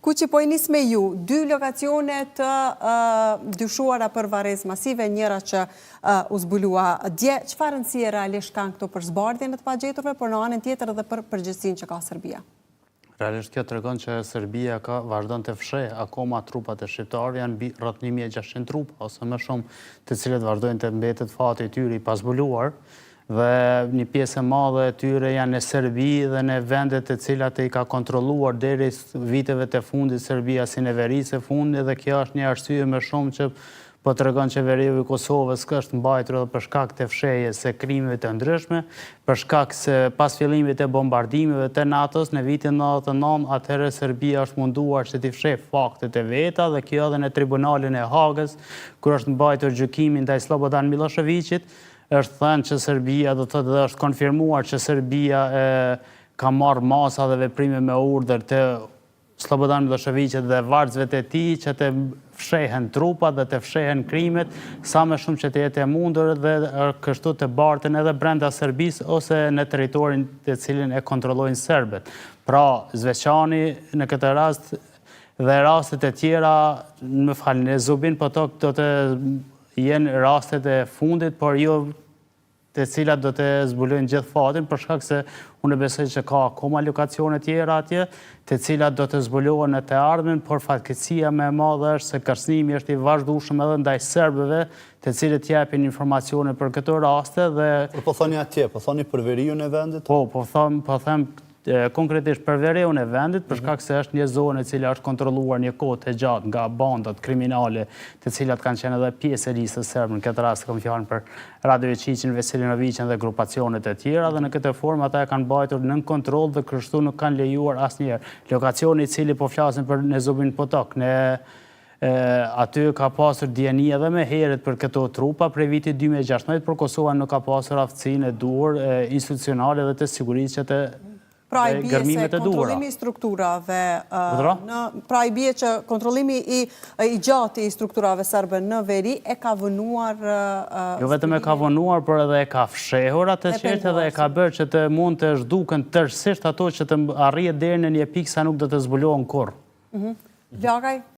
Ku që po nis me ju, 2 lokacione të dyshuara për varrezë masive, njëra që u zbulua dje, çfarë rëndësie realisht kanë këto për zbardhjen e të pagjeturve, por në anën tjetër edhe për përgjegjësinë që ka Serbia? Realisht kjo tregon që Serbia vazhdon të fsheh akoma trupat e shqiptarëve, janë rreth 1600 trupa ose më shumë, të cilët vazhdojnë të mbetet fati i tyre i pazbuluar, dhe një pjesë e madhe e tyre janë në Serbi dhe në vendet të cilat i ka kontrolluar deri viteve të fundit Serbia, si në verisë e fundit, dhe kjo është një arsye më shumë që po tregon qeveriu i Kosovës kështë mbajtur edhe për shkak të fshehjes së krimeve të ndryshme, për shkak se pas fillimit të bombardimeve të NATO-s në vitin 99, atëherë Serbia është munduar që t'i fsheh faktet e veta, dhe kjo edhe në tribunalin e Hagës, kur është mbajtur gjykimi ndaj Slobodan Miloševićit, është thënë që Serbia, do të thotë dhe është konfirmuar që Serbia ka marrë masa dhe veprime me urdhër të Slobodan Miloševićit dhe varësve të tij që të fshehen trupat dhe të fshehen krimet, sa më shumë që të jetë e mundur dhe kështu të bartën edhe brenda Serbisë ose në territorin të cilin e kontrollojnë serbët. Pra, Zveçani në këtë rast dhe rastet e tjera, më falni, në Zubin, po do të jenë rastet e fundit, por jo të cilat do të zbulojnë gjithë fatin, për shkak se unë besoj që ka akoma lokacione tjera atje, të cilat do të zbulohen në të ardhmen, por fatkeqësia më e madhe është se kërcënimi është i vazhdueshëm edhe ndaj serbëve, të cilët japin informacione për këto raste dhe po thoni atje, po thoni për veriun e vendit? Po them konkretisht për veriun e vendit, për shkak se është një zonë e cila është kontrolluar një kohë të gjatë nga bandat kriminale, të cilat kanë qenë edhe pjesë e listës serbe, në këtë rast kam fjalën për Radojčićin, Veselinovićin dhe grupacionet e tjera, dhe në këtë formë ata e kanë mbajtur nën kontroll dhe kështu nuk kanë lejuar asnjëherë. Lokacioni i cili po flasim për në Zubin Potok, aty ka pasur dieni edhe më herët për këto trupa prej vitit 2016, por Kosova nuk ka pasur aftësinë e duhur institucionale dhe të sigurisë që të Pra i bie se kontrollimi i strukturave, pra i bie që kontrollimi i gjatë i strukturave serbe në veri e ka vënuar... Jo vetëm e ka vënuar, por edhe e ka fshehur atë qertë dhe e ka bërë që të mund të zhduken tërësisht ato që të arrihet deri në një pikë sa nuk do të zbulohen kurrë. Vlagaj?